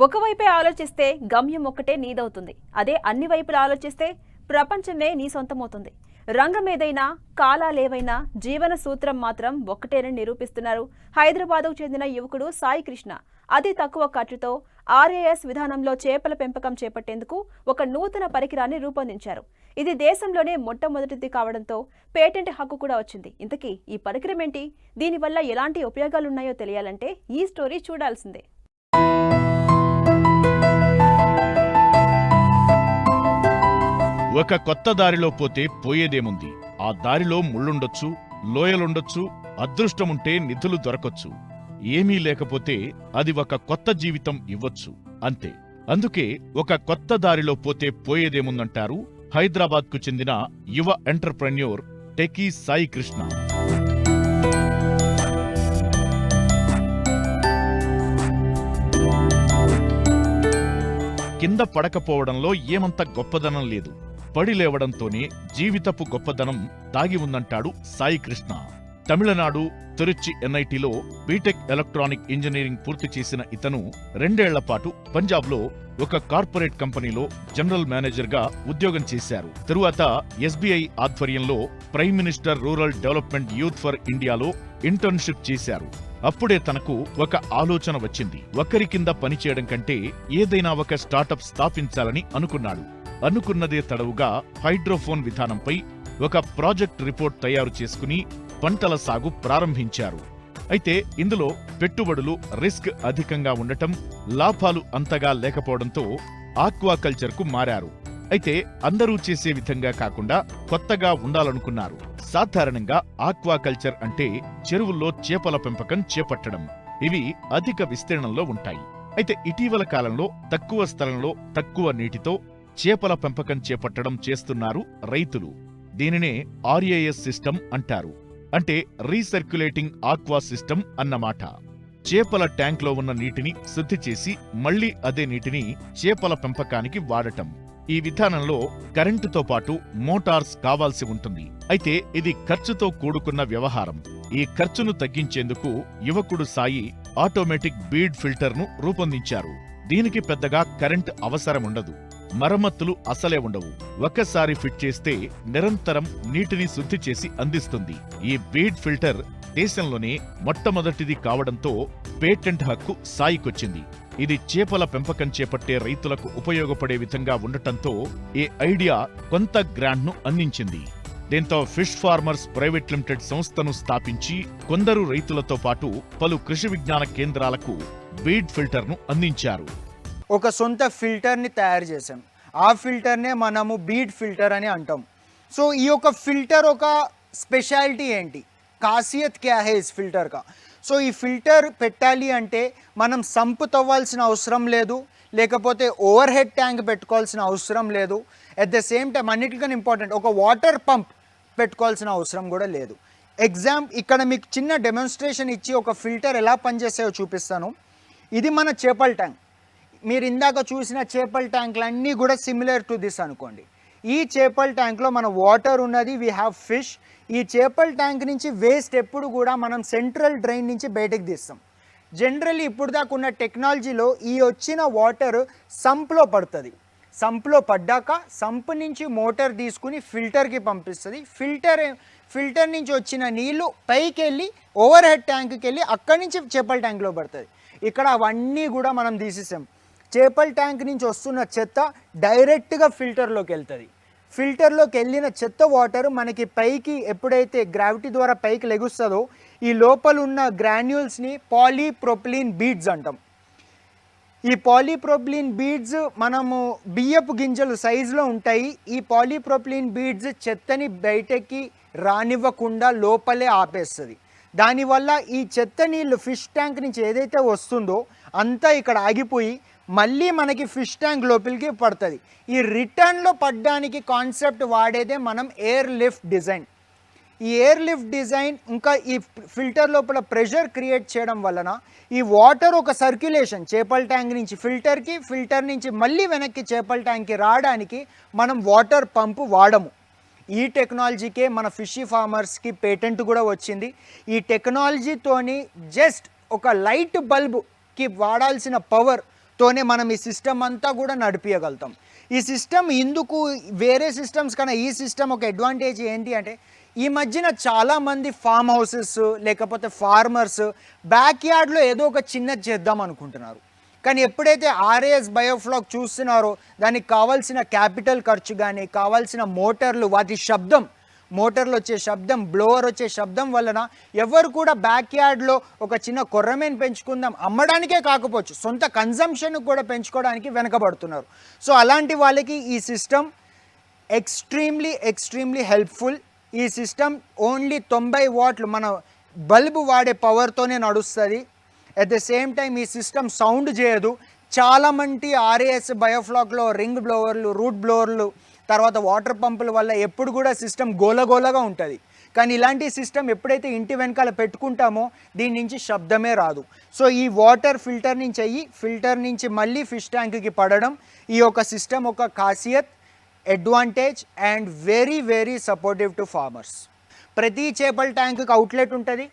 ఒకవైపే ఆలోచిస్తే గమ్యం ఒక్కటే నీదవుతుంది. అదే అన్ని వైపులా ఆలోచిస్తే ప్రపంచమే నీ సొంతమవుతుంది. రంగమేదైనా కాలాలేవైనా జీవన సూత్రం మాత్రం ఒక్కటేనని నిరూపిస్తున్నారు హైదరాబాద్కు చెందిన యువకుడు సాయి కృష్ణ. అతి తక్కువ ఖర్చుతో ఆర్ఏఎస్ విధానంలో చేపల పెంపకం చేపట్టేందుకు ఒక నూతన పరికరాన్ని రూపొందించారు. ఇది దేశంలోనే మొట్టమొదటిది కావడంతో పేటెంట్ హక్కు కూడా వచ్చింది. ఇంతకీ ఈ పరికరం ఏంటి, దీనివల్ల ఎలాంటి ఉపయోగాలున్నాయో తెలియాలంటే ఈ స్టోరీ చూడాల్సిందే. ఒక కొత్త దారిలో పోతే పోయేదేముంది? ఆ దారిలో ముళ్ళుండొచ్చు, లోయలుండొచ్చు, అదృష్టముంటే నిధులు దొరకొచ్చు. ఏమీ లేకపోతే అది ఒక కొత్త జీవితం ఇవ్వొచ్చు, అంతే. అందుకే ఒక కొత్త దారిలో పోతే పోయేదేముందంటారు హైదరాబాద్కు చెందిన యువ ఎంటర్ప్రెన్యూర్ టెకీ సాయి కృష్ణ. కింద పడకపోవడంలో ఏమంత గొప్పదనం లేదు, పడి లేవడంతోనే జీవితపు గొప్పదనం దాగి ఉందంటాడు సాయి కృష్ణ. తమిళనాడు తిరుచి ఎన్ఐటిలో బీటెక్ ఎలక్ట్రానిక్ ఇంజనీరింగ్ పూర్తి చేసిన ఇతను 2 ఏళ్ల పాటు పంజాబ్లో ఒక కార్పొరేట్ కంపెనీలో జనరల్ మేనేజర్గా ఉద్యోగం చేశారు. తరువాత ఎస్బీఐ ఆధ్వర్యంలో prime minister rural development youth for ఇండియాలో ఇంటర్న్షిప్ చేశారు. అప్పుడే తనకు ఒక ఆలోచన వచ్చింది. ఒకరి కింద పనిచేయడం కంటే ఏదైనా ఒక స్టార్టప్ స్థాపించాలని అనుకున్నాడు. అనుకున్నదే తడవుగా హైడ్రోఫోన్ విధానంపై ఒక ప్రాజెక్ట్ రిపోర్ట్ తయారు చేసుకుని పంటల సాగు ప్రారంభించారు. అయితే ఇందులో పెట్టుబడులు రిస్క్ అధికంగా ఉండటం, లాభాలు అంతగా లేకపోవడంతో ఆక్వాకల్చర్కు మారారు. అయితే అందరూ చేసే విధంగా కాకుండా కొత్తగా ఉండాలనుకున్నారు. సాధారణంగా ఆక్వాకల్చర్ అంటే చెరువుల్లో చేపల పెంపకం చేపట్టడం. ఇవి అధిక విస్తీర్ణంలో ఉంటాయి. అయితే ఇటీవల కాలంలో తక్కువ స్థలంలో తక్కువ నీటితో చేపల పెంపకం చేపట్టడం చేస్తున్నారు రైతులు. దీనినే ఆర్ఏఎస్ సిస్టమ్ అంటారు. అంటే రీసర్క్యులేటింగ్ ఆక్వా సిస్టమ్ అన్నమాట. చేపల ట్యాంక్లో ఉన్న నీటిని శుద్ధి చేసి మళ్లీ అదే నీటిని చేపల పెంపకానికి వాడటం. ఈ విధానంలో కరెంటుతో పాటు మోటార్స్ కావాల్సి ఉంటుంది. అయితే ఇది ఖర్చుతో కూడుకున్న వ్యవహారం. ఈ ఖర్చును తగ్గించేందుకు యువకుడు సాయి ఆటోమేటిక్ బీడ్ ఫిల్టర్ను రూపొందించారు. దీనికి పెద్దగా కరెంట్ అవసరముండదు, మరమ్మతులు అసలే ఉండవు. ఒక్కసారి ఫిట్ చేస్తే నిరంతరం నీటిని శుద్ధి చేసి అందిస్తుంది. ఈ బీడ్ ఫిల్టర్ దేశంలోనే మొట్టమొదటిది కావడంతో పేటెంట్ హక్కు సాయికొచ్చింది. ఇది చేపల పెంపకం చేపట్టే రైతులకు ఉపయోగపడే విధంగా ఉండటంతో ఈ ఐడియా కొంత గ్రాంట్ను అందించింది. దీంతో ఫిష్ ఫార్మర్స్ ప్రైవేట్ లిమిటెడ్ సంస్థను స్థాపించి కొందరు రైతులతో పాటు పలు కృషి విజ్ఞాన కేంద్రాలకు బీడ్ ఫిల్టర్ను అందించారు. ఒక సొంత ఫిల్టర్ని తయారు చేసాం. ఆ ఫిల్టర్నే మనము బీడ్ ఫిల్టర్ అని అంటాం. సో ఈ యొక్క ఫిల్టర్ ఒక స్పెషాలిటీ ఏంటి, ఖాసియత్ క్యా హై ఇస్ ఫిల్టర్ కా. సో ఈ ఫిల్టర్ పెట్టాలి అంటే మనం సంపు తవ్వాల్సిన అవసరం లేదు, లేకపోతే ఓవర్ హెడ్ ట్యాంక్ పెట్టుకోవాల్సిన అవసరం లేదు. అట్ ద సేమ్ టైం అన్నిటికన్నా ఇంపార్టెంట్ ఒక వాటర్ పంప్ పెట్టుకోవాల్సిన అవసరం కూడా లేదు. ఇక్కడ మీకు చిన్న డెమాన్స్ట్రేషన్ ఇచ్చి ఒక ఫిల్టర్ ఎలా పనిచేస్తాయో చూపిస్తాను. ఇది మన చేపల ట్యాంక్. మీరు ఇందాక చూసిన చేపల ట్యాంకులన్నీ కూడా సిమిలర్ టు దిస్ అనుకోండి. ఈ చేపల ట్యాంక్లో మన వాటర్ ఉన్నది, వీ హ్యావ్ ఫిష్. ఈ చేపల ట్యాంక్ నుంచి వేస్ట్ ఎప్పుడు కూడా మనం సెంట్రల్ డ్రైన్ నుంచి బయటకు తీస్తాం. జనరల్లీ ఇప్పుడు దాకా ఉన్న టెక్నాలజీలో ఈ వచ్చిన వాటర్ సంప్లో పడుతుంది. సంప్లో పడ్డాక సంప్ నుంచి మోటార్ తీసుకుని ఫిల్టర్కి పంపిస్తుంది. ఫిల్టర్ నుంచి వచ్చిన నీళ్లు పైకి వెళ్ళి ఓవర్ హెడ్ ట్యాంక్కి వెళ్ళి అక్కడి నుంచి చేపల ట్యాంక్లో పడుతుంది. ఇక్కడ అవన్నీ కూడా మనం తీసేసాం. చేపల ట్యాంక్ నుంచి వస్తున్న చెత్త డైరెక్ట్గా ఫిల్టర్లోకి వెళ్తుంది. ఫిల్టర్లోకి వెళ్ళిన చెత్త వాటర్ మనకి పైకి ఎప్పుడైతే గ్రావిటీ ద్వారా పైకి లెగుస్తుందో ఈ లోపల ఉన్న గ్రాన్యూల్స్ని పాలీప్రొపిలీన్ బీడ్స్ అంటాం. ఈ పాలీప్రొపిలీన్ బీడ్స్ మనము బియ్యపు గింజలు సైజులో ఉంటాయి. ఈ పాలీప్రొపిలీన్ బీడ్స్ చెత్తని బయటకి రానివ్వకుండా లోపలే ఆపేస్తుంది. దానివల్ల ఈ చెత్త నీళ్ళు ఫిష్ ట్యాంక్ నుంచి ఏదైతే వస్తుందో అంతా ఇక్కడ ఆగిపోయి మళ్ళీ మనకి ఫిష్ ట్యాంక్ లోపలికి పడుతుంది. ఈ రిటర్న్లో పడ్డానికి కాన్సెప్ట్ వాడేదే మనం ఎయిర్ లిఫ్ట్ డిజైన్. ఈ ఎయిర్ లిఫ్ట్ డిజైన్ ఇంకా ఈ ఫిల్టర్ లోపల ప్రెషర్ క్రియేట్ చేయడం వలన ఈ వాటర్ ఒక సర్క్యులేషన్ చేపల ట్యాంక్ నుంచి ఫిల్టర్కి, ఫిల్టర్ నుంచి మళ్ళీ వెనక్కి చేపల ట్యాంక్కి రావడానికి మనం వాటర్ పంపు వాడము. ఈ టెక్నాలజీకే మన ఫిషీ ఫార్మర్స్కి పేటెంట్ కూడా వచ్చింది. ఈ టెక్నాలజీతోని జస్ట్ ఒక లైట్ బల్బ్కి వాడాల్సిన పవర్ తోనే మనం ఈ సిస్టమ్ అంతా కూడా నడిపించగలుగుతాం. ఈ సిస్టమ్ ఎందుకు వేరే సిస్టమ్స్ కన్నా ఈ సిస్టమ్ ఒక అడ్వాంటేజ్ ఏంటి అంటే, ఈ మధ్యన చాలామంది ఫామ్ హౌసెస్ లేకపోతే ఫార్మర్స్ బ్యాక్ యార్డ్లో ఏదో ఒక చిన్నది చేద్దాం అనుకుంటున్నారు. కానీ ఎప్పుడైతే ఆర్ఏఎస్ బయోఫ్లాక్ చూస్తున్నారో దానికి కావాల్సిన క్యాపిటల్ ఖర్చు కానీ, కావాల్సిన మోటార్లు, వాటి శబ్దం, మోటార్లు వచ్చే శబ్దం, బ్లోవర్ వచ్చే శబ్దం వలన ఎవరు కూడా బ్యాక్ యార్డ్లో ఒక చిన్న కొర్రమేను పెంచుకుందాం, అమ్మడానికే కాకపోవచ్చు సొంత కన్జంప్షన్ కూడా పెంచుకోవడానికి వెనకబడుతున్నారు. సో అలాంటి వాళ్ళకి ఈ సిస్టమ్ ఎక్స్ట్రీమ్లీ హెల్ప్ఫుల్. ఈ సిస్టమ్ ఓన్లీ 90 వాట్లు మన బల్బు వాడే పవర్తోనే నడుస్తుంది. అట్ ద సేమ్ టైం ఈ సిస్టమ్ సౌండ్ చేయదు. చాలామంది ఆర్ఏఎస్ బయోఫ్లాక్లో రింగ్ బ్లోవర్లు, రూట్ బ్లోవర్లు, తర్వాత వాటర్ పంపుల వల్ల ఎప్పుడు కూడా సిస్టమ్ గోలగోలగా ఉంటుంది. కానీ ఇలాంటి సిస్టమ్ ఎప్పుడైతే ఇంటి వెనకాల పెట్టుకుంటామో దీని నుంచి శబ్దమే రాదు. సో ఈ వాటర్ ఫిల్టర్ నుంచి అయ్యి ఫిల్టర్ నుంచి మళ్ళీ ఫిష్ ట్యాంక్కి పడడం ఈ యొక్క సిస్టమ్ ఒక ఖాసియత్, advantage and very supportive to farmers. ప్రతి చేపల ట్యాంక్కి అవుట్లెట్ ఉంటుంది.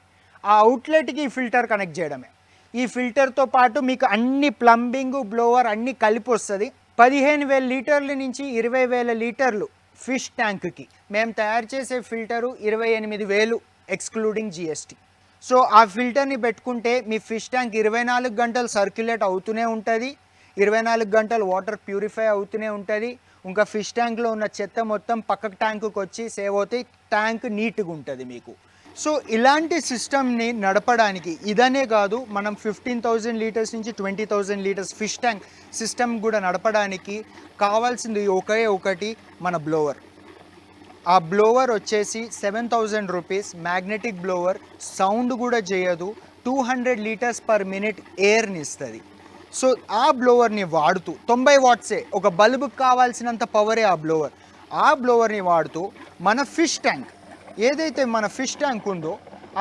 ఆ అవుట్లెట్కి ఈ ఫిల్టర్ కనెక్ట్ చేయడమే. ఈ ఫిల్టర్తో పాటు మీకు అన్ని ప్లంబింగ్, బ్లోవర్ అన్నీ కలిపి వస్తుంది. 15,000 లీటర్ల నుంచి 20,000 లీటర్లు ఫిష్ ట్యాంక్కి మేము తయారు చేసే ఫిల్టరు 28,000 ఎక్స్క్లూడింగ్ GST. సో ఆ ఫిల్టర్ని పెట్టుకుంటే మీ ఫిష్ ట్యాంక్ 24 గంటలు సర్క్యులేట్ అవుతూనే ఉంటుంది, 24 గంటలు వాటర్ ప్యూరిఫై అవుతూనే ఉంటుంది. ఇంకా ఫిష్ ట్యాంక్లో ఉన్న చెత్త మొత్తం పక్క ట్యాంకుకి వచ్చి సేవ్ అవుతాయి. ట్యాంక్ నీట్గా ఉంటుంది మీకు. సో ఇలాంటి సిస్టమ్ని నడపడానికి ఇదనే కాదు, మనం 15,000 లీటర్స్ నుంచి 20,000 లీటర్స్ ఫిష్ ట్యాంక్ సిస్టమ్ కూడా నడపడానికి కావాల్సింది ఒకే ఒకటి, మన బ్లోవర్. ఆ బ్లోవర్ వచ్చేసి 7,000 రూపీస్ మ్యాగ్నెటిక్ బ్లోవర్. సౌండ్ కూడా చేయదు, 200 లీటర్స్ పర్ మినిట్ ఎయిర్ని ఇస్తుంది. సో ఆ బ్లోవర్ని వాడుతూ 90 వాట్సే, ఒక బల్బుకి కావాల్సినంత పవరే ఆ బ్లోవర్. ఆ బ్లోవర్ని వాడుతూ మన ఫిష్ ట్యాంక్ ఏదైతే మన ఫిష్ ట్యాంక్ ఉందో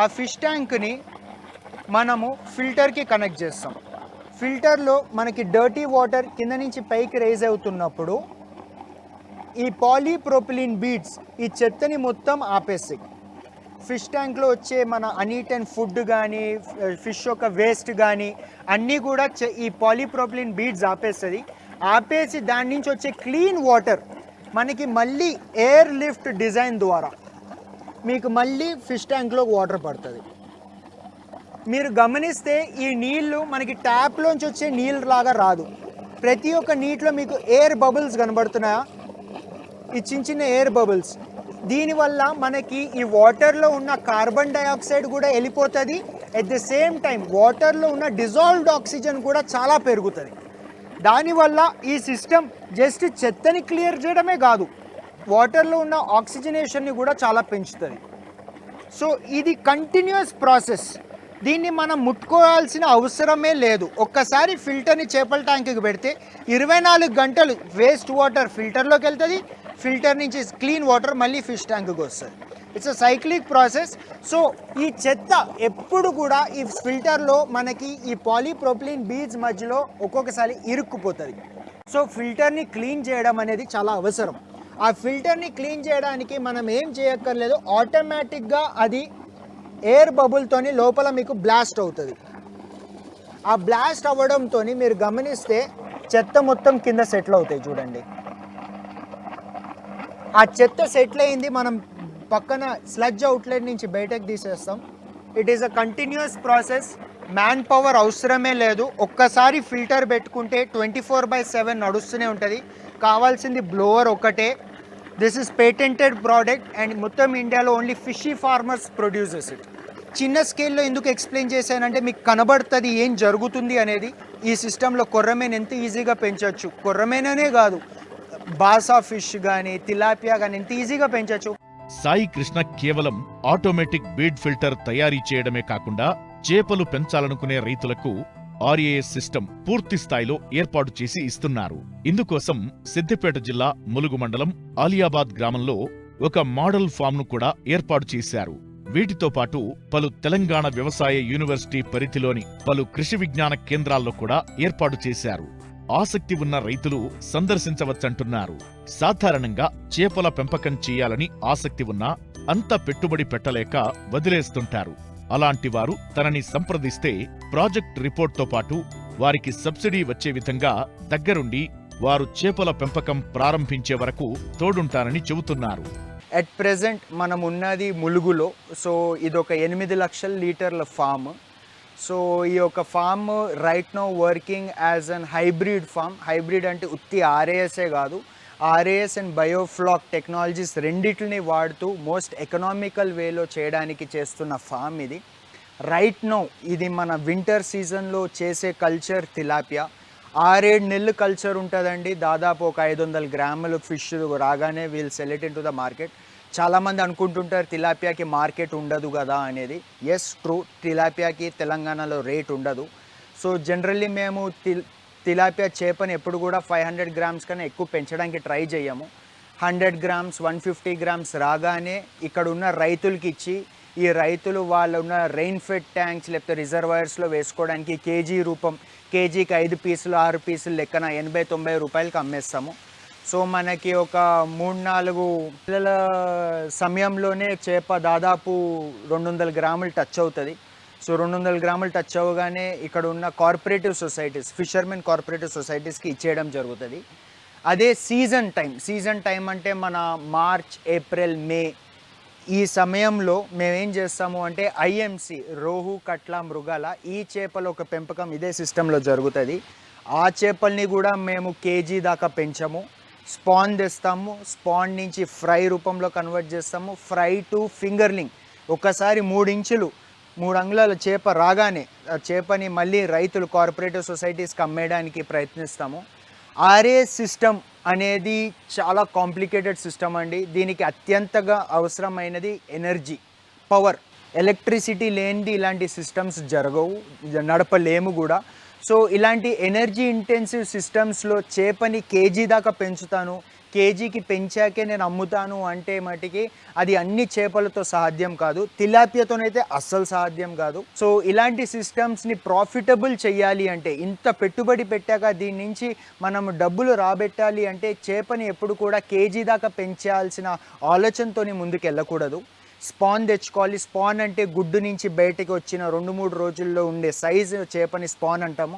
ఆ ఫిష్ ట్యాంక్ని మనము ఫిల్టర్కి కనెక్ట్ చేస్తాం. ఫిల్టర్లో మనకి డర్టీ వాటర్ కింద నుంచి పైకి రైజ్ అవుతున్నప్పుడు ఈ పాలీప్రోపిలిన్ బీడ్స్ ఈ చెత్తని మొత్తం ఆపేస్తాయి. ఫిష్ ట్యాంక్లో వచ్చే మన అనీటెన్ ఫుడ్ కానీ, ఫిష్ యొక్క వేస్ట్ కానీ అన్నీ కూడా ఈ పాలీప్రోపిలిన్ బీడ్స్ ఆపేస్తుంది. ఆపేసి దాని నుంచి వచ్చే క్లీన్ వాటర్ మనకి మళ్ళీ ఎయిర్ లిఫ్ట్ డిజైన్ ద్వారా మీకు మళ్ళీ ఫిష్ ట్యాంక్లో వాటర్ పడుతుంది. మీరు గమనిస్తే ఈ నీళ్లు మనకి ట్యాప్లోంచి వచ్చే నీళ్ళు లాగా రాదు. ప్రతి ఒక్క నీటిలో మీకు ఎయిర్ బబుల్స్ కనబడుతున్నాయా, ఈ చిన్న ఎయిర్ బబుల్స్. దీనివల్ల మనకి ఈ వాటర్లో ఉన్న కార్బన్ డైఆక్సైడ్ కూడా వెళ్ళిపోతుంది. ఎట్ ద సేమ్ టైం వాటర్లో ఉన్న డిజాల్వ్డ్ ఆక్సిజన్ కూడా చాలా పెరుగుతుంది. దానివల్ల ఈ సిస్టమ్ జస్ట్ చెత్తని క్లియర్ చేయడమే కాదు, వాటర్లో ఉన్న ఆక్సిజనేషన్ని కూడా చాలా పెంచుతుంది. సో ఇది కంటిన్యూస్ ప్రాసెస్. దీన్ని మనం ముట్టుకోవాల్సిన అవసరమే లేదు. ఒక్కసారి ఫిల్టర్ని చేపల ట్యాంక్కి పెడితే 24 గంటలు వేస్ట్ వాటర్ ఫిల్టర్లోకి వెళ్తుంది, ఫిల్టర్ నుంచి క్లీన్ వాటర్ మళ్ళీ ఫిష్ ట్యాంక్కి వస్తుంది. It's a cyclic process. So ఈ చెత్త ఎప్పుడు కూడా ఈ ఫిల్టర్లో మనకి ఈ పాలీప్రోపిలిన్ బీడ్స్ మధ్యలో ఒక్కొక్కసారి ఇరుక్కుపోతుంది. సో ఫిల్టర్ని క్లీన్ చేయడం అనేది చాలా అవసరం. ఆ ఫిల్టర్ని క్లీన్ చేయడానికి మనం ఏం చేయక్కర్లేదు, ఆటోమేటిక్గా అది ఎయిర్ బబుల్తోని లోపల మీకు బ్లాస్ట్ అవుతుంది. ఆ బ్లాస్ట్ అవ్వడంతో మీరు గమనిస్తే చెత్త మొత్తం కింద సెటిల్ అవుతాయి. చూడండి, ఆ చెత్త సెటిల్ అయింది మనం పక్కన స్లడ్జ్ అవుట్లెట్ నుంచి బయటకు తీసేస్తాం. It is a continuous process. Man power అవసరమే లేదు. ఒక్కసారి ఫిల్టర్ పెట్టుకుంటే 24/7 నడుస్తూనే ఉంటుంది. కావాల్సింది బ్లోవర్ ఒకటే. This is patented product and మొత్తం ఇండియాలో only fishy farmers produces it. చిన్న స్కేల్లో ఎందుకు ఎక్స్ప్లెయిన్ చేశానంటే మీకు కనబడుతుంది ఏం జరుగుతుంది అనేది. ఈ సిస్టంలో కొర్రమేను ఎంత ఈజీగా పెంచవచ్చు, కొర్రమేననే కాదు బాసా ఫిష్ కానీ, తిలాపియా కానీ ఎంత ఈజీగా పెంచవచ్చు. సాయి కృష్ణ కేవలం ఆటోమేటిక్ బీడ్ ఫిల్టర్ తయారీ చేయడమే కాకుండా చేపలు పెంచాలనుకునే రైతులకు ఆర్ఏఎస్ సిస్టమ్ పూర్తి స్థాయిలో ఏర్పాటు చేసి ఇస్తున్నారు. ఇందుకోసం సిద్దిపేట జిల్లా ములుగు మండలం ఆలియాబాద్ గ్రామంలో ఒక మోడల్ ఫామ్ను కూడా ఏర్పాటు చేశారు. వీటితో పాటు పలు తెలంగాణ వ్యవసాయ యూనివర్సిటీ పరిధిలోని పలు కృషి విజ్ఞాన కేంద్రాల్లో కూడా ఏర్పాటు చేశారు. ఆసక్తి ఉన్న రైతులు సందర్శించవచ్చంటున్నారు. సాధారణంగా చేపల పెంపకం చేయాలని ఆసక్తి ఉన్నా అంత పెట్టుబడి పెట్టలేక వదిలేస్తుంటారు. అలాంటి వారు తనని సంప్రదిస్తే ప్రాజెక్ట్ రిపోర్ట్తో పాటు వారికి సబ్సిడీ వచ్చే విధంగా దగ్గరుండి వారు చేపల పెంపకం ప్రారంభించే వరకు తోడుంటారని చెబుతున్నారు. అట్ ప్రెజెంట్ మనం ఉన్నది ములుగులో. సో ఇది ఒక 8 లక్షల లీటర్ల ఫామ్. సో ఈ యొక్క farm right now working as an hybrid farm. Hybrid అంటే ఉత్తి ఆర్ఏఎస్ఏ కాదు, ఆర్ఏఎస్ అండ్ బయోఫ్లాక్ టెక్నాలజీస్ రెండిటిని వాడుతూ మోస్ట్ ఎకనామికల్ వేలో చేయడానికి చేస్తున్న ఫామ్ ఇది. రైట్ నో ఇది మన వింటర్ సీజన్లో చేసే కల్చర్ తిలాపియా. 6-7 నెలలు కల్చర్ ఉంటుందండి. దాదాపు ఒక 500 గ్రాములు ఫిష్ రాగానే we'll sell it in to the market. చాలామంది అనుకుంటుంటారు తిలాపియాకి మార్కెట్ ఉండదు కదా అనేది. ఎస్ ట్రూ, తిలాపియాకి తెలంగాణలో రేట్ ఉండదు. సో జనరల్లీ మేము తిలాపియా చేపని ఎప్పుడు కూడా 500 గ్రామ్స్ కన్నా ఎక్కువ పెంచడానికి ట్రై చేయము. 100 గ్రామ్స్ 150 గ్రామ్స్ రాగానే ఇక్కడ ఉన్న రైతులకి ఇచ్చి, ఈ రైతులు వాళ్ళు ఉన్న రెయిన్ ఫెడ్ ట్యాంక్స్ లేకపోతే రిజర్వాయర్స్లో వేసుకోవడానికి కేజీ రూపం, కేజీకి 5 పీసులు 6 పీసులు లెక్కన 80-90 రూపాయలకి అమ్మేస్తాము. సో మనకి ఒక 3-4 నెలల సమయంలోనే చేప దాదాపు 200 గ్రాములు టచ్ అవుతుంది. సో 200 గ్రాములు టచ్ అవ్వగానే ఇక్కడ ఉన్న కార్పొరేటివ్ సొసైటీస్, ఫిషర్మెన్ కార్పొరేటివ్ సొసైటీస్కి ఇచ్చేయడం జరుగుతుంది. అదే సీజన్ టైం అంటే మన మార్చ్, ఏప్రిల్, మే ఈ సమయంలో మేమేం చేస్తాము అంటే ఐఎంసి రోహు, కట్ల, మృగాల ఈ చేపల ఒక పెంపకం ఇదే సిస్టంలో జరుగుతుంది. ఆ చేపల్ని కూడా మేము కేజీ దాకా పెంచము. స్పాన్ తెస్తాము, స్పాన్ నుంచి ఫ్రై రూపంలో కన్వర్ట్ చేస్తాము. ఫ్రై టు ఫింగర్లింగ్, ఒకసారి 3 అంగుళాల చేప రాగానే ఆ చేపని మళ్ళీ రైతులు కార్పొరేటివ్ సొసైటీస్కి అమ్మేయడానికి ప్రయత్నిస్తాము. ఆర్ఏఎస్ సిస్టమ్ అనేది చాలా కాంప్లికేటెడ్ సిస్టమ్ అండి. దీనికి అత్యంతగా అవసరమైనది ఎనర్జీ, పవర్. ఎలక్ట్రిసిటీ లేనిది ఇలాంటి సిస్టమ్స్ జరగవు, నడపలేము కూడా. సో ఇలాంటి ఎనర్జీ ఇంటెన్సివ్ సిస్టమ్స్లో చేపని కేజీ దాకా పెంచుతాను, కేజీకి పెంచాకే నేను అమ్ముతాను అంటే మటుకి అది అన్ని చేపలతో సాధ్యం కాదు. తిలాపియాతోనైతే అస్సలు సాధ్యం కాదు. సో ఇలాంటి సిస్టమ్స్ని ప్రాఫిటబుల్ చేయాలి అంటే, ఇంత పెట్టుబడి పెట్టాక దీని నుంచి మనం డబ్బులు రాబెట్టాలి అంటే చేపని ఎప్పుడు కూడా కేజీ దాకా పెంచాల్సిన ఆలోచనతో ముందుకు వెళ్ళకూడదు. స్పాన్ తెచ్చుకోవాలి. స్పాన్ అంటే గుడ్డు నుంచి బయటకు వచ్చిన 2-3 రోజుల్లో ఉండే సైజు చేపని స్పాన్ అంటాము.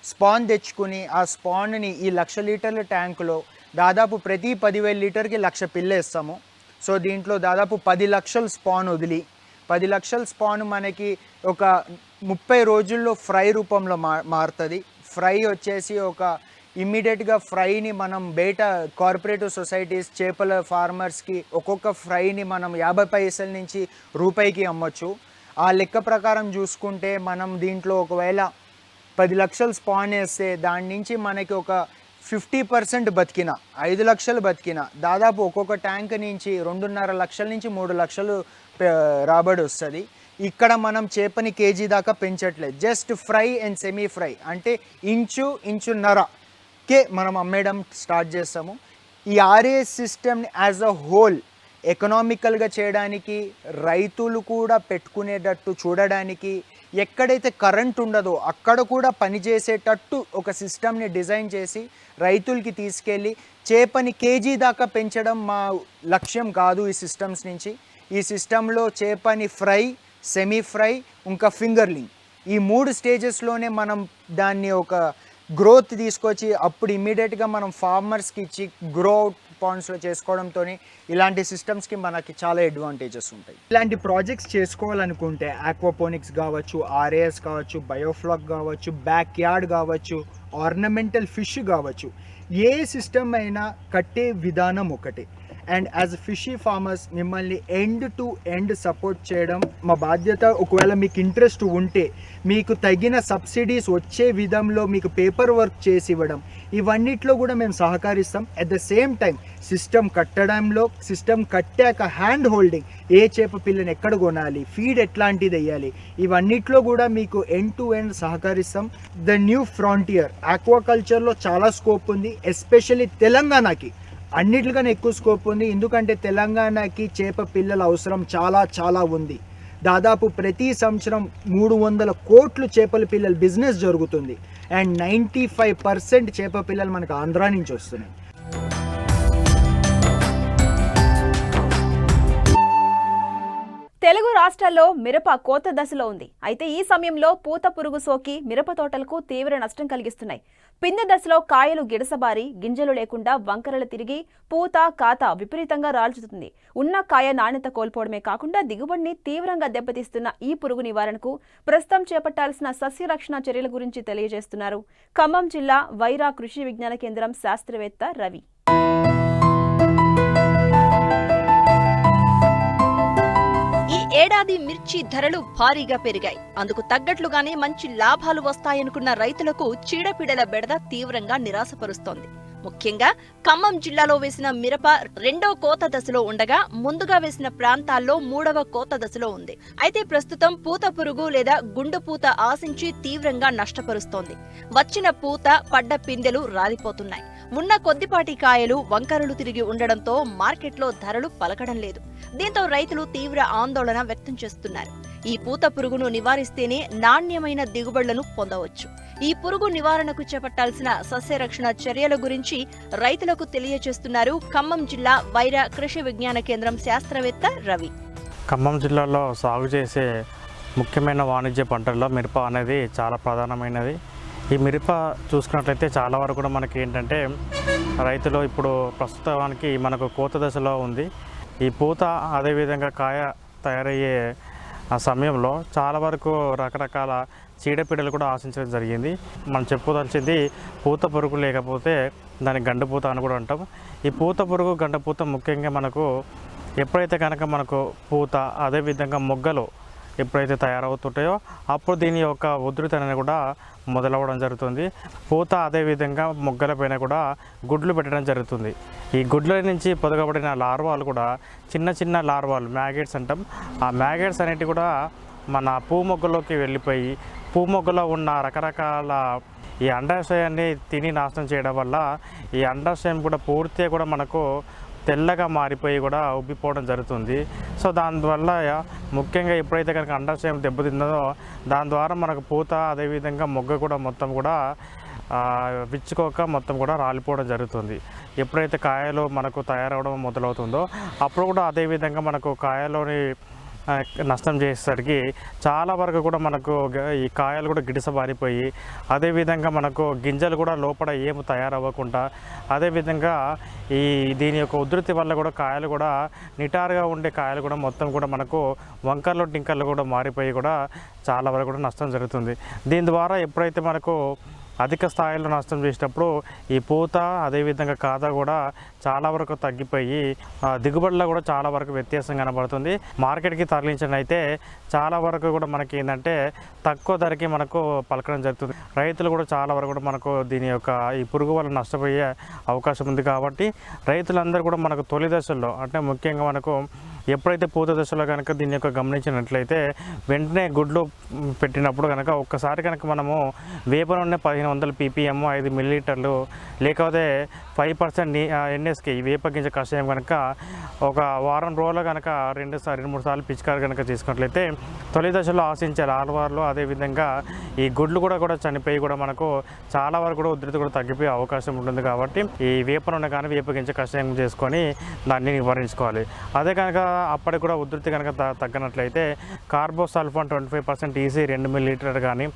స్పాన్ తెచ్చుకుని ఆ స్పాన్ని ఈ 1,00,000 లీటర్ల ట్యాంకులో దాదాపు ప్రతి 10,000 లీటర్కి 1,00,000 పిల్లేస్తాము. సో దీంట్లో దాదాపు 10 లక్షల స్పాన్ వదిలి, 10 లక్షల స్పాన్ మనకి ఒక 30 రోజుల్లో ఫ్రై రూపంలో మారుతుంది. ఫ్రై వచ్చేసి ఒక ఇమ్మీడియట్గా ఫ్రైని మనం బయట కార్పొరేటివ్ సొసైటీస్, చేపల ఫార్మర్స్కి ఒక్కొక్క ఫ్రైని మనం 50 పైసల నుంచి రూపాయికి అమ్మొచ్చు. ఆ లెక్క ప్రకారం చూసుకుంటే మనం దీంట్లో ఒకవేళ 10 లక్షల స్పాన్ వేస్తే దాని నుంచి మనకి ఒక 50% బతికిన, 5 లక్షలు బతికిన, దాదాపు ఒక్కొక్క ట్యాంక్ నుంచి 2.5 లక్షల నుంచి 3 లక్షలు రాబడి వస్తుంది. ఇక్కడ మనం చేపని కేజీ దాకా పెంచట్లేదు. Just fry and semi fry అంటే ఇంచున్నరకే మనం అమ్మేయడం స్టార్ట్ చేస్తాము. ఈ ఆర్ఏఎస్ సిస్టమ్ని యాజ్ అ హోల్ ఎకనామికల్గా చేయడానికి, రైతులు కూడా పెట్టుకునేటట్టు చూడడానికి, ఎక్కడైతే కరెంట్ ఉండదో అక్కడ కూడా పనిచేసేటట్టు ఒక సిస్టమ్ని డిజైన్ చేసి రైతులకి తీసుకెళ్ళి చేపని కేజీ దాకా పెంచడం మా లక్ష్యం కాదు. ఈ సిస్టమ్స్ నుంచి ఈ సిస్టంలో చేపని ఫ్రై, సెమీ ఫ్రై, ఇంకా ఫింగర్లింగ్ ఈ 3 స్టేజెస్లోనే మనం దాన్ని ఒక గ్రోత్ తీసుకొచ్చి అప్పుడు ఇమ్మీడియట్గా మనం ఫార్మర్స్కి ఇచ్చి గ్రో అవుట్ పాండ్స్లో చేసుకోవడంతో ఇలాంటి సిస్టమ్స్కి మనకి చాలా అడ్వాంటేజెస్ ఉంటాయి. ఇలాంటి ప్రాజెక్ట్స్ చేసుకోవాలనుకుంటే ఆక్వాపోనిక్స్ కావచ్చు, ఆర్ఏఎస్ కావచ్చు, బయోఫ్లాక్ కావచ్చు, బ్యాక్ యార్డ్ కావచ్చు, ఆర్నమెంటల్ ఫిష్ కావచ్చు, ఏ సిస్టమ్ అయినా కట్టే విధానం ఒకటే. అండ్ యాజ్ ఫిషీ ఫార్మర్స్ మిమ్మల్ని ఎండ్ టు ఎండ్ సపోర్ట్ చేయడం మా బాధ్యత. ఒకవేళ మీకు ఇంట్రెస్ట్ ఉంటే మీకు తగిన సబ్సిడీస్ వచ్చే విధంలో మీకు పేపర్ వర్క్ చేసి ఇవ్వడం, ఇవన్నిట్లో కూడా మేము సహకరిస్తాం. At the same time system కట్టడంలో, సిస్టమ్ కట్టాక హ్యాండ్ హోల్డింగ్, ఏ చేప పిల్లని ఎక్కడ కొనాలి, ఫీడ్ ఎట్లాంటిది వేయాలి, ఇవన్నిట్లో కూడా మీకు ఎండ్ టు ఎండ్ సహకరిస్తాం. ద న్యూ ఫ్రాంటియర్ ఆక్వాకల్చర్లో చాలా స్కోప్ ఉంది. ఎస్పెషల్లీ తెలంగాణకి అన్నిటికన్నా ఎక్కువ స్కోప్ ఉంది. ఎందుకంటే తెలంగాణకి చేప పిల్లల అవసరం చాలా ఉంది. దాదాపు ప్రతి సంవత్సరం 300 కోట్లు చేపల పిల్లల బిజినెస్ జరుగుతుంది. అండ్ 95% చేప పిల్లలు మనకు ఆంధ్రా నుంచి వస్తున్నాయి. తెలుగు రాష్ట్రాల్లో మిరప కోత దశలో ఉంది. అయితే ఈ సమయంలో పూత పురుగు సోకి మిరప తోటలకు తీవ్ర నష్టం కలిగిస్తున్నాయి. పిందె దశలో కాయలు గిడసబారి గింజలు లేకుండా వంకరలు తిరిగి పూత కాత విపరీతంగా రాల్చుతుంది. ఉన్న కాయ నాణ్యత కోల్పోవడమే కాకుండా దిగుబడిని తీవ్రంగా దెబ్బతీస్తున్న ఈ పురుగు నివారణకు ప్రస్తుతం చేపట్టాల్సిన సస్యరక్షణ చర్యల గురించి తెలియజేస్తున్నారు ఖమ్మం జిల్లా వైరా కృషి విజ్ఞాన కేంద్రం శాస్త్రవేత్త రవి. ఏడాది మిర్చి ధరలు భారీగా పెరిగాయి. అందుకు తగ్గట్లుగానే మంచి లాభాలు వస్తాయనుకున్న రైతులకు చీడపీడల బెడద తీవ్రంగా నిరాశపరుస్తోంది. ముఖ్యంగా ఖమ్మం జిల్లాలో వేసిన మిరప రెండో కోత దశలో ఉండగా ముందుగా వేసిన ప్రాంతాల్లో మూడవ కోత దశలో ఉంది. అయితే ప్రస్తుతం పూత పురుగు లేదా గుండు పూత ఆశించి తీవ్రంగా నష్టపరుస్తోంది. వచ్చిన పూత పడ్డ పిందెలు రాలిపోతున్నాయి. ఉన్న కొద్దిపాటి కాయలు వంకరలు తిరిగి ఉండడంతో మార్కెట్లో ధరలు పలకడం లేదు. దీంతో రైతులు తీవ్ర ఆందోళన వ్యక్తం చేస్తున్నారు. ఈ పూత పురుగును నివారిస్తేనే నాణ్యమైన దిగుబడులను పొందవచ్చు. ఈ పురుగు నివారణకు చేపట్టాల్సిన సస్యరక్షణ చర్యల గురించి రైతులకు తెలియజేస్తున్నారు ఖమ్మం జిల్లా వైరా కృషి విజ్ఞాన కేంద్రం శాస్త్రవేత్త రవి. ఖమ్మం జిల్లాలో సాగు చేసే ముఖ్యమైన వాణిజ్య పంటల్లో మిరప అనేది చాలా ప్రధానమైనది. ఈ మిరప చూసుకున్నట్లయితే చాలా వరకు కూడా మనకి ఏంటంటే రైతులు ఇప్పుడు ప్రస్తుతానికి మనకు కోత దశలో ఉంది. ఈ పూత అదేవిధంగా కాయ తయారయ్యే ఆ సమయంలో చాలా వరకు రకరకాల చీడపీడలు కూడా ఆశించడం జరిగింది. మనం చెప్పుకోదలిచింది పూత పురుగు లేకపోతే దాన్ని గండుపూత అని కూడా అంటాం. ఈ పూత పురుగు గండపూత ముఖ్యంగా మనకు ఎప్పుడైతే కనుక మనకు పూత అదేవిధంగా మొగ్గలు ఎప్పుడైతే తయారవుతుంటాయో అప్పుడు దీని యొక్క ఉధృతి అనేది కూడా మొదలవ్వడం జరుగుతుంది. పూత అదేవిధంగా మొగ్గల పైన కూడా గుడ్లు పెట్టడం జరుగుతుంది. ఈ గుడ్ల నుంచి పొదగబడిన లార్వాలు కూడా చిన్న చిన్న లార్వాలు మ్యాగెట్స్ అంటాం. ఆ మ్యాగెట్స్ అనేటివి కూడా మన పువ్వు మొగ్గలోకి వెళ్ళిపోయి పువ్వు మొగ్గలో ఉన్న రకరకాల ఈ అండాశయాన్ని తిని నాశనం చేయడం వల్ల ఈ అండాశయం కూడా పూర్తిగా కూడా మనకు తెల్లగా మారిపోయి కూడా ఉబ్బిపోవడం జరుగుతుంది. సో దానివల్ల ముఖ్యంగా ఎప్పుడైతే కనుక అండాశయం దెబ్బతిందో దాని ద్వారా మనకు పూత అదేవిధంగా మొగ్గ కూడా మొత్తం కూడా విచ్చుకోక మొత్తం కూడా రాలిపోవడం జరుగుతుంది. ఎప్పుడైతే కాయలు మనకు తయారవడం మొదలవుతుందో అప్పుడు కూడా అదేవిధంగా మనకు కాయలోని నష్టం చేసేసరికి చాలా వరకు కూడా మనకు ఈ కాయలు కూడా గిడిసబారిపోయి అదేవిధంగా మనకు గింజలు కూడా లోపల ఏమి తయారవ్వకుండా అదేవిధంగా దీని యొక్క ఉధృతి వల్ల కూడా కాయలు కూడా నిటారుగా ఉండే కాయలు కూడా మొత్తం కూడా మనకు వంకర్లు టింకర్లు కూడా మారిపోయి కూడా చాలా వరకు కూడా నష్టం జరుగుతుంది. దీని ద్వారా ఎప్పుడైతే మనకు అధిక స్థాయిలో నష్టం చేసినప్పుడు ఈ పూత అదేవిధంగా కాత కూడా చాలా వరకు తగ్గిపోయి దిగుబడిలో కూడా చాలా వరకు వ్యత్యాసం కనబడుతుంది. మార్కెట్కి తరలించడం అయితే చాలా వరకు కూడా మనకి ఏంటంటే తక్కువ ధరకి మనకు పలకడం జరుగుతుంది. రైతులు కూడా చాలా వరకు కూడా మనకు దీని యొక్క ఈ పురుగు వల్ల నష్టపోయే అవకాశం ఉంది. కాబట్టి రైతులందరూ కూడా మనకు తొలి దశల్లో అంటే ముఖ్యంగా మనకు ఎప్పుడైతే పూత దశలో కనుక దీని యొక్క గమనించినట్లయితే వెంటనే గుడ్లు పెట్టినప్పుడు కనుక ఒక్కసారి కనుక మనము వేప నూనె 1500 ppm 5 ml లేకపోతే 5% NSK వేప గింజ కషాయం కనుక ఒక వారం రోజులు కనుక 2-3 సార్లు పిచికారి కనుక చేసుకున్నట్లయితే తొలి దశలో ఆశించే లార్వాలు అదేవిధంగా ఈ గుడ్లు కూడా చనిపోయి కూడా మనకు చాలా వరకు కూడా ఉధృతి కూడా తగ్గిపోయే అవకాశం ఉంటుంది. కాబట్టి ఈ వేప నూనె కానీ వేప గింజ కషాయం చేసుకొని దాన్ని నివారించుకోవాలి. అదే కనుక అప్పటికి కూడా ఉధృతి కనుక తగ్గినట్లయితే కార్బోసల్ఫాన్ 25% EC 2 ml కానీ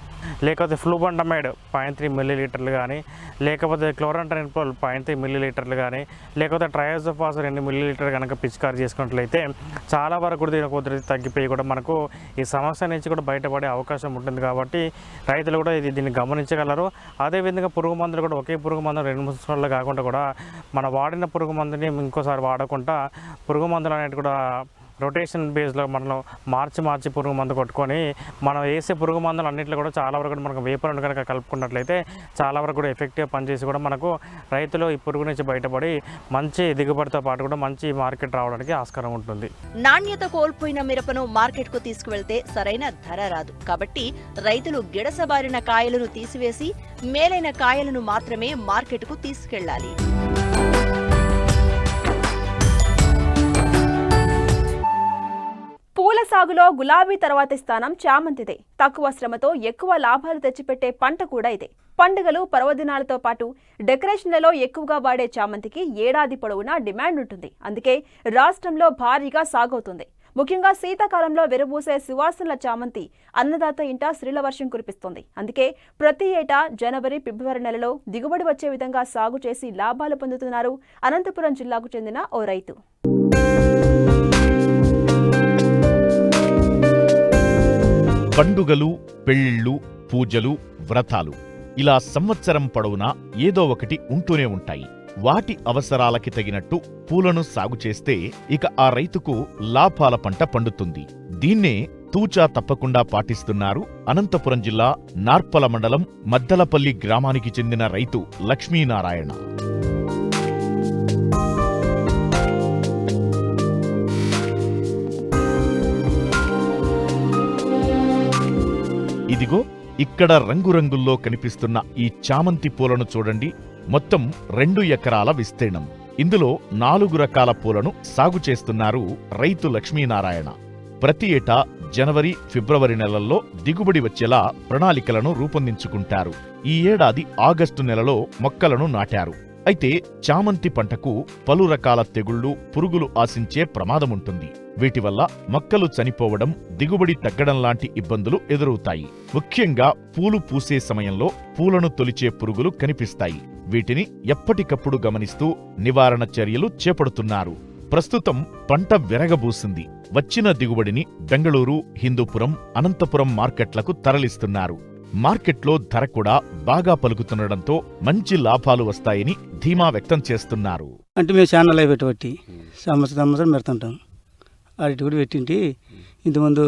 లేకపోతే ఫ్లూబండమైడ్ 0.3 ml కానీ లేకపోతే క్లోరంట్రెనిపోల్ 0.3 ml కానీ లేకపోతే ట్రయాజోఫాస్ 2 ml కనుక పిచికారి చేసుకున్నట్లయితే చాలా వరకు కూడా దీని ఉధృతి తగ్గిపోయి కూడా మనకు ఈ సమస్య నుంచి కూడా బయటపడే అవకాశం ఉంటుంది. కాబట్టి రైతులు కూడా దీన్ని గమనించగలరు. అదేవిధంగా పురుగు మందులు కూడా ఒకే పురుగు మందులు 2-3 సార్లు కాకుండా కూడా మన వాడిన పురుగు మందుని ఇంకోసారి వాడకుండా పురుగు మందులు అనేవి కూడా రొటేషన్ బేస్లో మనం మార్చి పురుగు మందు కొట్టుకొని మనం వేసే పురుగు మందులు అన్నింటిలో కూడా చాలా వరకు మనకు వేప నూనె కనుక కలుపుకున్నట్లయితే చాలా వరకు కూడా ఎఫెక్టివ్గా పనిచేసి కూడా మనకు రైతులు ఈ పురుగు నుంచి బయటపడి మంచి దిగుబడితో పాటు కూడా మంచి మార్కెట్ రావడానికి ఆస్కారం ఉంటుంది. నాణ్యత కోల్పోయిన మిరపను మార్కెట్కు తీసుకువెళ్తే సరైన ధర రాదు. కాబట్టి రైతులు గిడసబారిన కాయలను తీసివేసి మేలైన కాయలను మాత్రమే మార్కెట్కు తీసుకెళ్లాలి. పూల సాగులో గులాబీ తర్వాతి స్థానం చామంతిదే. తక్కువ శ్రమతో ఎక్కువ లాభాలు తెచ్చిపెట్టే పంట కూడా ఇదే. పండుగలు పర్వదినాలతో పాటు డెకరేషన్లలో ఎక్కువగా వాడే చామంతికి ఏడాది పొడవునా డిమాండ్ ఉంటుంది. అందుకే రాష్ట్రంలో భారీగా సాగవుతుంది. ముఖ్యంగా శీతాకాలంలో విరబూసే సువాసనల చామంతి అన్నదాత ఇంట శ్రీల వర్షం కురిపిస్తోంది. అందుకే ప్రతి ఏటా జనవరి, ఫిబ్రవరి నెలలో దిగుబడి వచ్చే విధంగా సాగు చేసి లాభాలు పొందుతున్నారు అనంతపురం జిల్లాకు చెందిన ఓ రైతు. పండుగలు, పెళ్లిళ్ళు, పూజలు, వ్రతాలు ఇలా సంవత్సరం పొడవునా ఏదో ఒకటి ఉంటూనే ఉంటాయి. వాటి అవసరాలకి తగినట్టు పూలను సాగు చేస్తే ఇక ఆ రైతుకు లాభాల పంట పండుతుంది. దీన్నే తూచా తప్పకుండా పాటిస్తున్నారు అనంతపురం జిల్లా నార్పల మండలం మద్దలపల్లి గ్రామానికి చెందిన రైతు లక్ష్మీనారాయణ. ఇదిగో ఇక్కడ రంగురంగుల్లో కనిపిస్తున్న ఈ చామంతి పూలను చూడండి. మొత్తం 2 ఎకరాల విస్తీర్ణం. ఇందులో 4 రకాల పూలను సాగు చేస్తున్నారు రైతు లక్ష్మీనారాయణ. ప్రతి ఏటా జనవరి, ఫిబ్రవరి నెలల్లో దిగుబడి వచ్చేలా ప్రణాళికలను రూపొందించుకుంటారు. ఈ ఏడాది ఆగస్టు నెలలో మొక్కలను నాటారు. అయితే చామంతి పంటకు పలు రకాల తెగుళ్లు, పురుగులు ఆశించే ప్రమాదముంటుంది. వీటి వల్ల మొక్కలు చనిపోవడం, దిగుబడి తగ్గడం లాంటి ఇబ్బందులు ఎదురవుతాయి. ముఖ్యంగా పూలు పూసే సమయంలో పూలను తొలిచే పురుగులు కనిపిస్తాయి. వీటిని ఎప్పటికప్పుడు గమనిస్తూ నివారణ చర్యలు చేపడుతున్నారు. ప్రస్తుతం పంట విరగబూసింది. వచ్చిన దిగుబడిని బెంగళూరు, హిందూపురం, అనంతపురం మార్కెట్లకు తరలిస్తున్నారు. మార్కెట్లో ధర కూడా బాగా పలుకుతుండటంతో మంచి లాభాలు వస్తాయని ధీమా వ్యక్తం చేస్తున్నారు. అంటే మేము ఛానల్ అవి పెట్టి సంవత్సరం పెడుతుంటాం. అరటి కూడా పెట్టింటి, ఇంతకుముందు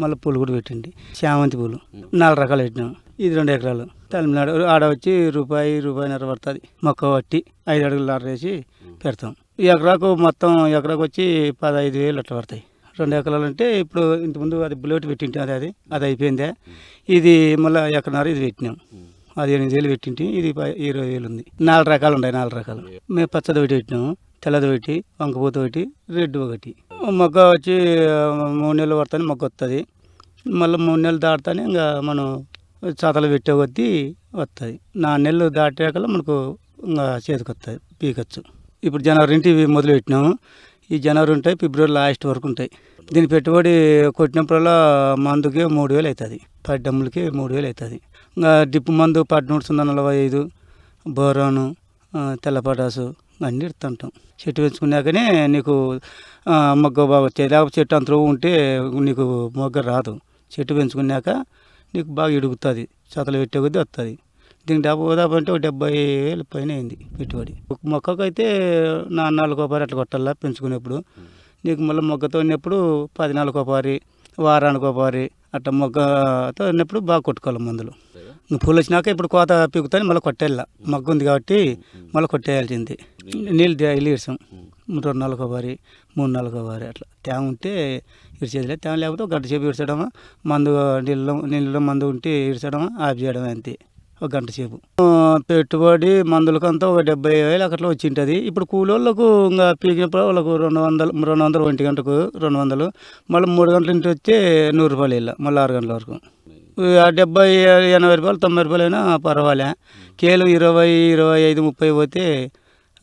మళ్ళీ పూలు కూడా పెట్టిండి. చామంతి పూలు 4 రకాలు పెట్టినాం. ఇది 2 ఎకరాలు. తమిళనాడు ఆడ వచ్చి రూపాయిన్నర పడుతుంది. మొక్క పట్టి 5 అడుగులు నారేసి పెడతాం. ఈ ఎకరాకు మొత్తం ఎకరాకు వచ్చి 15,000 అట్లా పడతాయి. 2 ఎకరాలు అంటే ఇప్పుడు ఇంతకుముందు అది బుల్లెట్ పెట్టింటి, అది అయిపోయిందే. ఇది మళ్ళీ ఎకరన్నర ఇది పెట్టినాం. అది 8,000 పెట్టింటి, ఇది 20,000 ఉంది. 4 రకాలు ఉన్నాయి. 4 రకాలు మేము పచ్చది ఒకటి పెట్టినాము, తెల్లది ఒకటి, వంకపోత ఒకటి, రెడ్ ఒకటి. మొగ్గ వచ్చి 3 నెలలు పడుతుంది, మొగ్గ వస్తుంది. మళ్ళీ 3 నెలలు దాటుతానే ఇంకా మనం చాతలు పెట్టే కొద్దీ వస్తుంది. 4 నెలలు దాటాకల్లా మనకు ఇంకా చేతికి వస్తుంది, పీకచ్చు. ఇప్పుడు జనవరి నుంచి మొదలు పెట్టినాము. ఈ జనవరి ఉంటాయి, ఫిబ్రవరి లాస్ట్ వరకు ఉంటాయి. దీని పెట్టుబడి కొట్టినప్పుడల్లా మందుకి 3,000 అవుతుంది, 10 డమ్ములకి 3,000 అవుతుంది. ఇంకా డిప్పు మందు 1345, బోరాను, తెల్లపటాసు అన్నీ ఇస్తుంటాం. చెట్టు పెంచుకున్నాకనే నీకు మొగ్గ బాగా వచ్చేది. లేకపోతే చెట్టు అంత ఉంటే నీకు మొగ్గ రాదు. చెట్టు పెంచుకున్నాక నీకు బాగా ఇడుగుతుంది, చతలు పెట్టే కొద్దీ వస్తుంది. దీనికి దాదాపు అంటే 70,000 పైన అయింది పెట్టుబడి. ఒక మొక్కకు అయితే 4 కోపారి అట్లా కొట్టాలా పెంచుకునేప్పుడు. నీకు మళ్ళీ మొగ్గతో ఉన్నప్పుడు 14 కోపారి, వారానికి కోపారి అట్లా మొగ్గతో ఉన్నప్పుడు బాగా కొట్టుకోవాలి మందులు. పూలు వచ్చినాక ఇప్పుడు కోత పీకుతాను మళ్ళీ కొట్టేయాల. మొగ్గ ఉంది కాబట్టి మళ్ళీ కొట్టేయాల్సింది. నీళ్ళు డైలీ ఇస్తాం. 2-4 కోపారి, 3-4 కోపారి అట్లా. తేమ ఉంటే ఇడిచేదిలే, తేమ లేకపోతే 1 గంట సేపు ఇడ్చడమా, మందు నీళ్ళలో మందు ఉంటే ఇడ్చడమా, ఆఫ్ చేయడమా అంతే, 1 గంట సేపు. పెట్టుబడి మందులకంతా ఒక 70,000 అట్లా వచ్చి ఉంటుంది. ఇప్పుడు కూలోళ్ళకు ఇంకా పీకినప్పుడు వాళ్ళకు 200 1 గంటకు 200, మళ్ళీ 3 గంటల నుంచి వచ్చే 100 రూపాయలు వెళ్ళా, మళ్ళీ 6 గంటల వరకు. 70, 80 రూపాయలు, 90 రూపాయలు అయినా పర్వాలే. కేలు 20, 25, 30 పోతే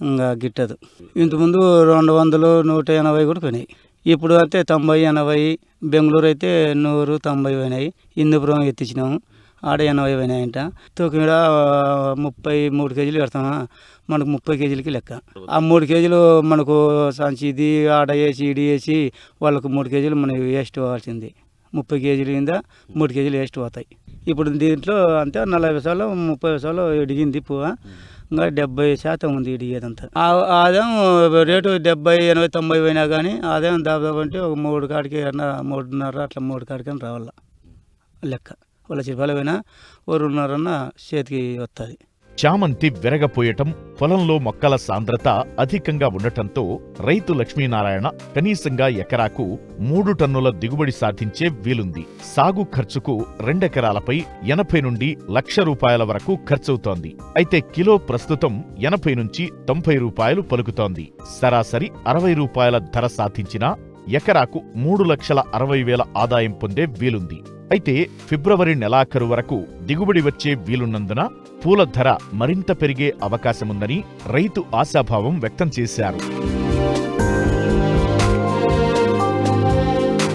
ఇంకా గిట్టదు. ఇంతకుముందు 200, 180 కూడా పోయినాయి. ఇప్పుడు అయితే 90, 80. బెంగళూరు అయితే 100, 90 పోయినాయి. హిందూపురం ఎత్తించినాము, ఆడ 80 పోయినాయంట. తూకం కూడా 33 కేజీలు పెడతామా, మనకు 30 కేజీలకి లెక్క. ఆ 3 కేజీలు మనకు సంచి ఇది ఆడ వేసి ఇడి వేసి వాళ్ళకు 3 కేజీలు మనకి వేస్ట్ పోవాల్సింది. 30 కేజీలు కింద 3 కేజీలు వేస్ట్ పోతాయి. ఇప్పుడు దీంట్లో అంతే 40 సార్లు 30 సార్లు ఎడిగింది పువ్వు. ఇంకా 70% ఉంది ఇడిగేదంతా. ఆదాయం రేటు 70, 80, 90 పోయినా కానీ ఆదాయం దాదాపు అంటే ఒక 3 కాడికి 3.5 అట్లా 3 కాడికని రావాల లెక్క. వాళ్ళ రూపాయలు పోయినా ఓ 2.5 చేతికి వస్తుంది. చామంతి విరగపోయటం, పొలంలో మొక్కల సాంద్రత అధికంగా ఉండటంతో రైతు లక్ష్మీనారాయణ కనీసంగా ఎకరాకు 3 టన్నుల దిగుబడి సాధించే వీలుంది. సాగు ఖర్చుకు 2 ఎకరాలపై 80 నుండి 1,00,000 రూపాయల వరకు ఖర్చవుతోంది. అయితే కిలో ప్రస్తుతం 80 నుంచి 90 రూపాయలు పలుకుతోంది. సరాసరి 60 రూపాయల ధర సాధించినా ఎకరాకు 3,60,000 ఆదాయం పొందే వీలుంది. అయితే ఫిబ్రవరి నెలాఖరు వరకు దిగుబడి వచ్చే వీలున్నందున పూల ధర మరింత పెరిగే అవకాశముందని రైతు ఆశాభావం వ్యక్తం చేశారు.